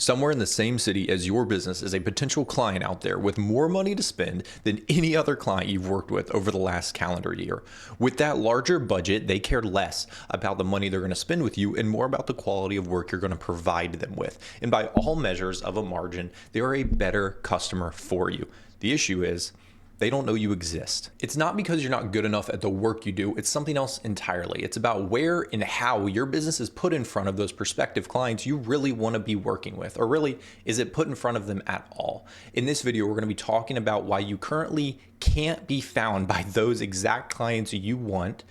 Somewhere in the same city as your business is a potential client out there with more money to spend than any other client you've worked with over the last calendar year. With that larger budget, they care less about the money they're going to spend with you and more about the quality of work you're going to provide them with. And by all measures of a margin, they are a better customer for you. The issue is, they don't know you exist. It's not because you're not good enough at the work you do, it's something else entirely. It's about where and how your business is put in front of those prospective clients you really want to be working with, or really, is it put in front of them at all? In this video, we're going to be talking about why you currently can't be found by those exact clients you want,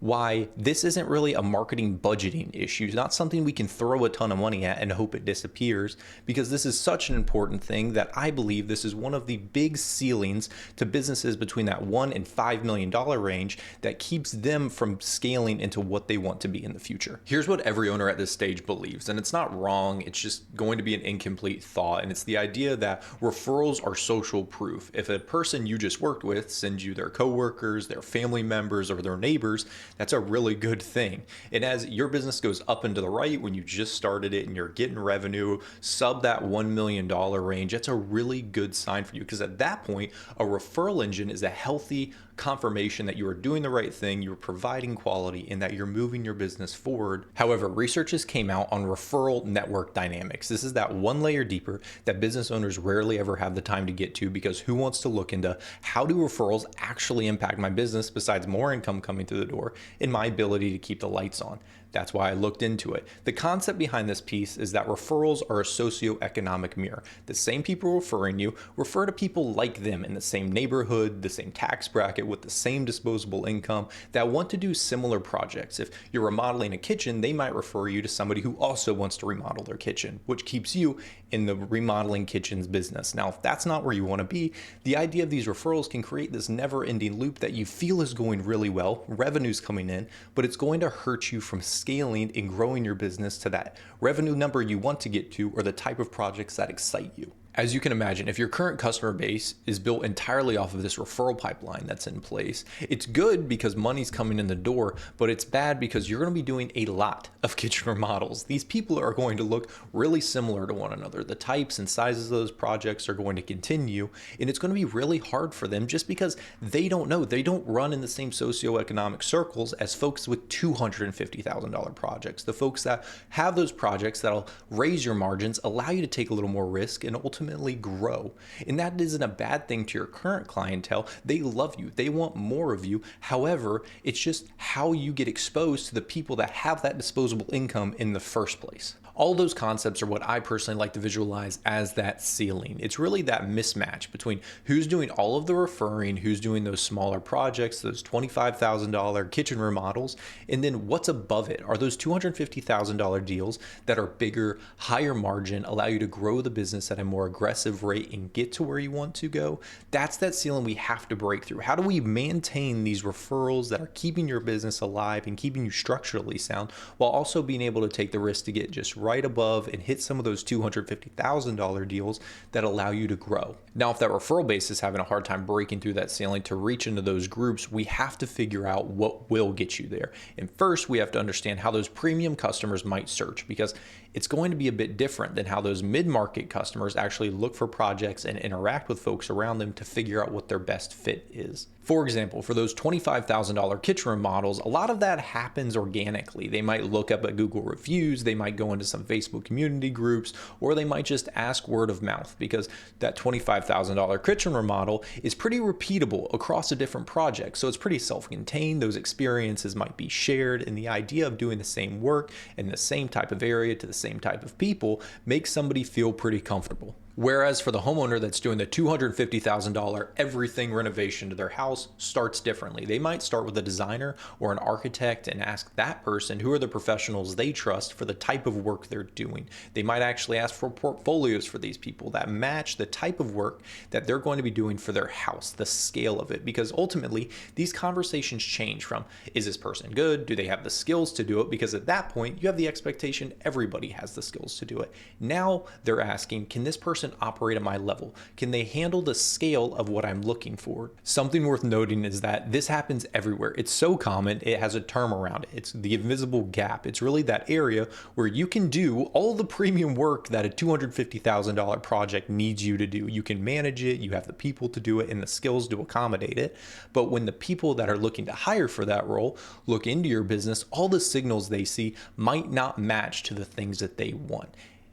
why this isn't really a marketing budgeting issue. It's not something we can throw a ton of money at and hope it disappears, because this is such an important thing that I believe this is one of the big ceilings to businesses between that $1 and $5 million range that keeps them from scaling into what they want to be in the future. Here's what every owner at this stage believes, and it's not wrong, it's just going to be an incomplete thought, and it's the idea that referrals are social proof. If a person you just worked with sends you their coworkers, their family members, or their neighbors, that's a really good thing. And as your business goes up and to the right, when you just started it and you're getting revenue sub that $1 million range, that's a really good sign for you, because at that point, a referral engine is a healthy confirmation that you are doing the right thing, you're providing quality, and that you're moving your business forward. However, researches came out on referral network dynamics. This is that one layer deeper that business owners rarely ever have the time to get to, because who wants to look into how do referrals actually impact my business besides more income coming through the door and my ability to keep the lights on? That's why I looked into it. The concept behind this piece is that referrals are a socioeconomic mirror. The same people referring you refer to people like them in the same neighborhood, the same tax bracket, with the same disposable income that want to do similar projects. If you're remodeling a kitchen, they might refer you to somebody who also wants to remodel their kitchen, which keeps you in the remodeling kitchens business. Now, if that's not where you want to be, the idea of these referrals can create this never-ending loop that you feel is going really well, revenue's coming in, but it's going to hurt you from scaling and growing your business to that revenue number you want to get to, or the type of projects that excite you. As you can imagine, if your current customer base is built entirely off of this referral pipeline that's in place, it's good because money's coming in the door, but it's bad because you're going to be doing a lot of kitchen remodels. These people are going to look really similar to one another. The types and sizes of those projects are going to continue, and it's going to be really hard for them just because they don't know. They don't run in the same socioeconomic circles as folks with $250,000 projects. The folks that have those projects that'll raise your margins, allow you to take a little more risk, and ultimately grow. And that isn't a bad thing to your current clientele. They love you. They want more of you. However, it's just how you get exposed to the people that have that disposable income in the first place. All those concepts are what I personally like to visualize as that ceiling. It's really that mismatch between who's doing all of the referring, who's doing those smaller projects, those $25,000 kitchen remodels, and then what's above it are those $250,000 deals that are bigger, higher margin, allow you to grow the business at a more aggressive rate and get to where you want to go. That's that ceiling we have to break through. How do we maintain these referrals that are keeping your business alive and keeping you structurally sound, while also being able to take the risk to get just right above and hit some of those $250,000 deals that allow you to grow? Now, if that referral base is having a hard time breaking through that ceiling to reach into those groups, we have to figure out what will get you there. And first, we have to understand how those premium customers might search, because it's going to be a bit different than how those mid-market customers actually look for projects and interact with folks around them to figure out what their best fit is. For example, for those $25,000 kitchen remodels, a lot of that happens organically. They might look up at Google reviews, they might go into some Facebook community groups, or they might just ask word of mouth, because that $25,000 kitchen remodel is pretty repeatable across a different project. So it's pretty self-contained. Those experiences might be shared, and the idea of doing the same work in the same type of area to the same type of people makes somebody feel pretty comfortable. Whereas for the homeowner that's doing the $250,000 everything renovation to their house starts differently. They might start with a designer or an architect and ask that person who are the professionals they trust for the type of work they're doing. They might actually ask for portfolios for these people that match the type of work that they're going to be doing for their house, the scale of it, because ultimately these conversations change from, is this person good? Do they have the skills to do it? Because at that point, you have the expectation everybody has the skills to do it. Now they're asking, can this person person operate at my level? Can they handle the scale of what I'm looking for? Something worth noting is that this happens everywhere. It's so common, it has a term around it. It's the invisible gap. It's really that area where you can do all the premium work that a $250,000 project needs you to do. You can manage it, you have the people to do it, and the skills to accommodate it. But when the people that are looking to hire for that role look into your business, all the signals they see might not match to the things that they want.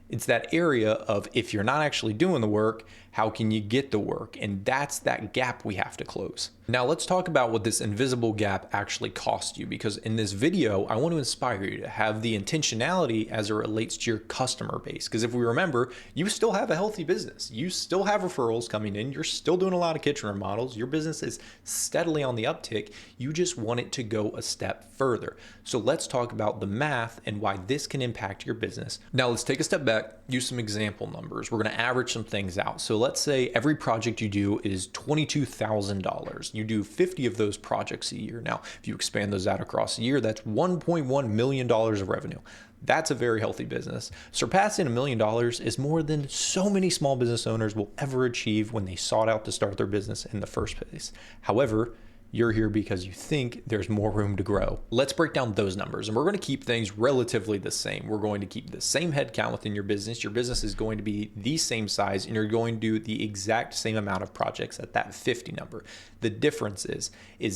It's that area of, if you're not actually doing the work, how can you get the work? And that's that gap we have to close. Now let's talk about what this invisible gap actually costs you, because in this video, I want to inspire you to have the intentionality as it relates to your customer base. Because if we remember, you still have a healthy business. You still have referrals coming in. You're still doing a lot of kitchen remodels. Your business is steadily on the uptick. You just want it to go a step further. So let's talk about the math and why this can impact your business. Now let's take a step back, use some example numbers. We're going to average some things out. So let's say every project you do is $22,000. You do 50 of those projects a year. Now, if you expand those out across a year, that's $1.1 million of revenue. That's a very healthy business. Surpassing $1 million is more than so many small business owners will ever achieve when they sought out to start their business in the first place. However, you're here because you think there's more room to grow. Let's break down those numbers, and we're going to keep things relatively the same. We're going to keep the same headcount within your business. Your business is going to be the same size, and you're going to do the exact same amount of projects at that 50 number. The difference is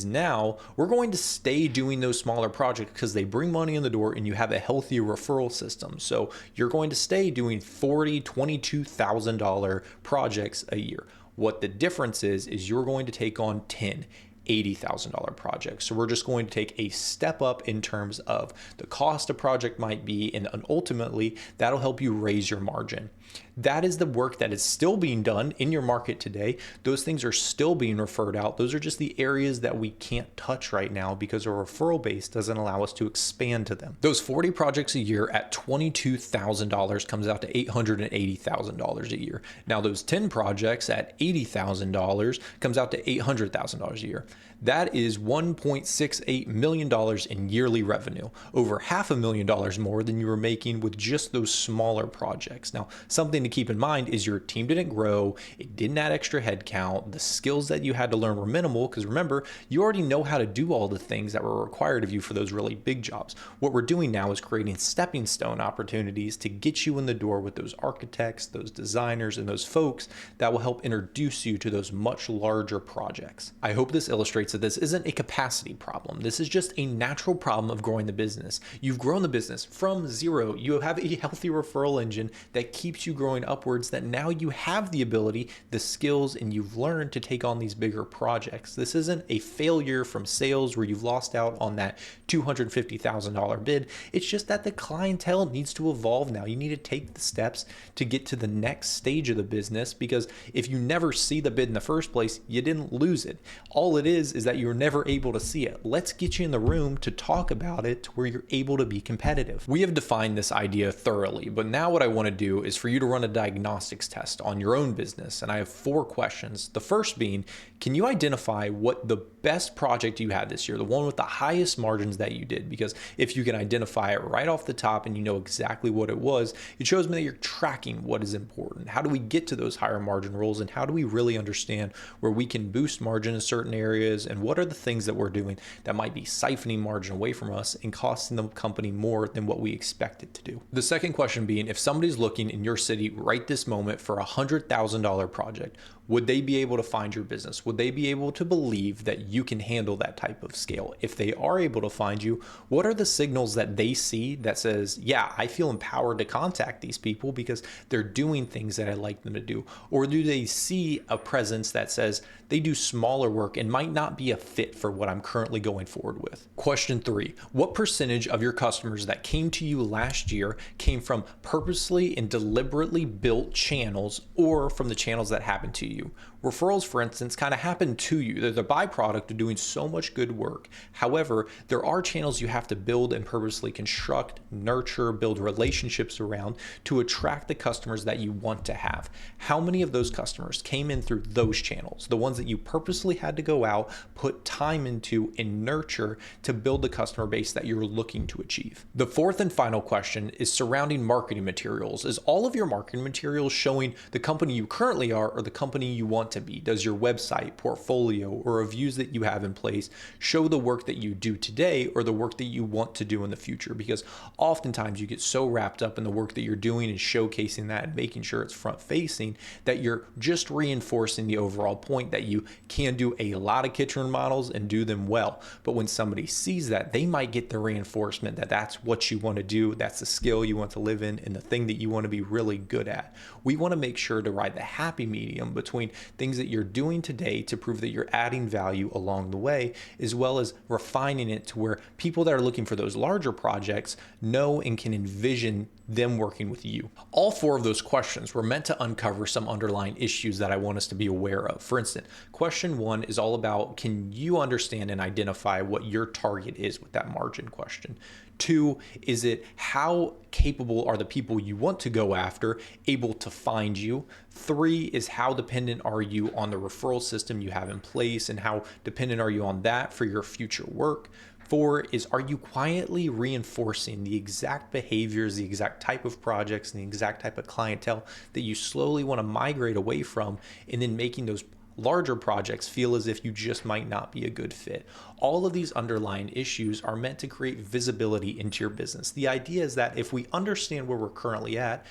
now we're going to stay doing those smaller projects because they bring money in the door and you have a healthy referral system. So you're going to stay doing $40,000, $22,000 projects a year. What the difference is you're going to take on 10, $80,000 projects. So we're just going to take a step up in terms of the cost a project might be, and ultimately that'll help you raise your margin. That is the work that is still being done in your market today. Those things are still being referred out. Those are just the areas that we can't touch right now because our referral base doesn't allow us to expand to them. Those 40 projects a year at $22,000 comes out to $880,000 a year. Now those 10 projects at $80,000 comes out to $800,000 a year. That is $1.68 million in yearly revenue, over $500,000 more than you were making with just those smaller projects. Now, something to keep in mind is your team didn't grow, it didn't add extra headcount, the skills that you had to learn were minimal, because remember, you already know how to do all the things that were required of you for those really big jobs. What we're doing now is creating stepping stone opportunities to get you in the door with those architects, those designers, and those folks that will help introduce you to those much larger projects. I hope this illustrates that this isn't a capacity problem. This is just a natural problem of growing the business. You've grown the business from zero. You have a healthy referral engine that keeps you growing upwards, that now you have the ability, the skills, and you've learned to take on these bigger projects. This isn't a failure from sales where you've lost out on that $250,000 bid. It's just that the clientele needs to evolve now. You need to take the steps to get to the next stage of the business, because if you never see the bid in the first place, you didn't lose it. All it is that you're never able to see it. Let's get you in the room to talk about it to where you're able to be competitive. We have defined this idea thoroughly, but now what I want to do is for you to run a diagnostics test on your own business. And I have 4 questions. The first being, can you identify what the best project you had this year, the one with the highest margins that you did? Because if you can identify it right off the top and you know exactly what it was, it shows me that you're tracking what is important. How do we get to those higher margin roles, and how do we really understand where we can boost margin in certain areas, and what are the things that we're doing that might be siphoning margin away from us and costing the company more than what we expect it to do? The second question being, if somebody's looking in your city right this moment for a $100,000 project, would they be able to find your business? Would they be able to believe that you can handle that type of scale? If they are able to find you, what are the signals that they see that says, yeah, I feel empowered to contact these people because they're doing things that I like them to do? Or do they see a presence that says they do smaller work and might not be a fit for what I'm currently going forward with? Question 3, what percentage of your customers that came to you last year came from purposely and deliberately built channels, or from the channels that happened to you? Referrals, for instance, kind of happen to you. They're the byproduct of doing so much good work. However, there are channels you have to build and purposely construct, nurture, build relationships around to attract the customers that you want to have. How many of those customers came in through those channels, the ones that you purposely had to go out, put time into, and nurture to build the customer base that you're looking to achieve? The fourth and final question is surrounding marketing materials. Is all of your marketing materials showing the company you currently are or the company you want to be? Does your website, portfolio, or reviews that you have in place show the work that you do today or the work that you want to do in the future? Because oftentimes you get so wrapped up in the work that you're doing and showcasing that and making sure it's front facing that you're just reinforcing the overall point that you can do a lot of kitchen remodels and do them well. But when somebody sees that, they might get the reinforcement that that's what you want to do, that's the skill you want to live in, and the thing that you want to be really good at. We want to make sure to ride the happy medium between things that you're doing today to prove that you're adding value along the way, as well as refining it to where people that are looking for those larger projects know and can envision them working with you. All four of those questions were meant to uncover some underlying issues that I want us to be aware of. For instance, question one is all about, can you understand and identify what your target is with that margin question? Two, is it how capable are the people you want to go after able to find you? Three is how dependent are you on the referral system you have in place and how dependent are you on that for your future work? Four is, are you quietly reinforcing the exact behaviors, the exact type of projects, and the exact type of clientele that you slowly want to migrate away from, and then making those larger projects feel as if you just might not be a good fit? All of these underlying issues are meant to create visibility into your business. The idea is that if we understand where we're currently at,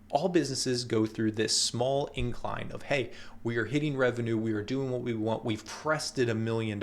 all businesses go through this small incline of, hey, we are hitting revenue, we are doing what we want, we've pressed it $1 million.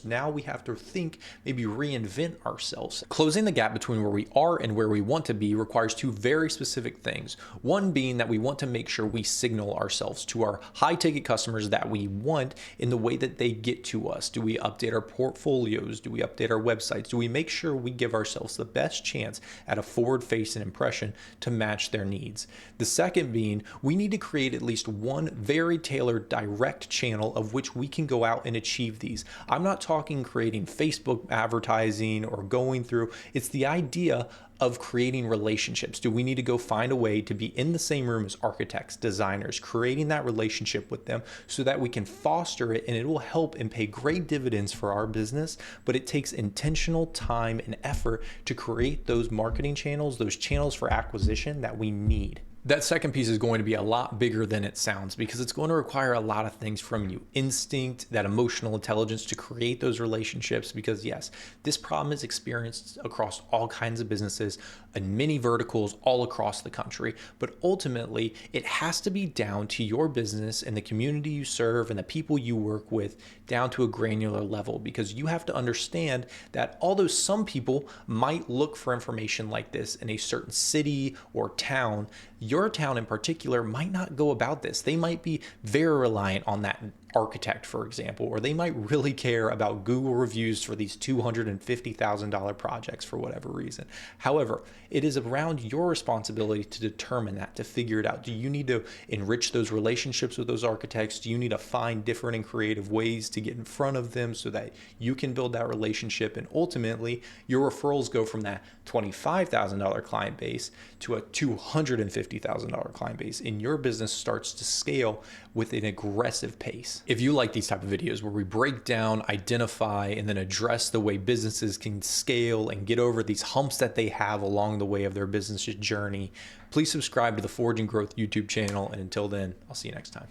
Now we have to think, maybe reinvent ourselves. Closing the gap between where we are and where we want to be requires two very specific things. One being that we want to make sure we signal ourselves to our high ticket customers that we want in the way that they get to us. Do we update our portfolios? Do we update our websites? Do we make sure we give ourselves the best chance at a forward-facing impression to match their needs? The second being, we need to create at least one very tailored direct channel of which we can go out and achieve these. I'm not talking creating Facebook advertising or going through, it's the idea of creating relationships. Do we need to go find a way to be in the same room as architects, designers, creating that relationship with them so that we can foster it, and it will help and pay great dividends for our business. But it takes intentional time and effort to create those marketing channels, those channels for acquisition that we need. That second piece is going to be a lot bigger than it sounds because it's going to require a lot of things from you. Instinct, that emotional intelligence to create those relationships, because yes, this problem is experienced across all kinds of businesses and many verticals all across the country. But ultimately, it has to be down to your business and the community you serve and the people you work with down to a granular level, because you have to understand that although some people might look for information like this in a certain city or town, your town in particular might not go about this. They might be very reliant on that architect, for example, or they might really care about Google reviews for these $250,000 projects for whatever reason. However, it is around your responsibility to determine that, to figure it out. Do you need to enrich those relationships with those architects? Do you need to find different and creative ways to get in front of them so that you can build that relationship? And ultimately, your referrals go from that $25,000 client base to a $250,000 client base, and your business starts to scale with an aggressive pace. If you like these type of videos where we break down, identify, and then address the way businesses can scale and get over these humps that they have along the way of their business journey, please subscribe to the Forge and Growth YouTube channel. And until then, I'll see you next time.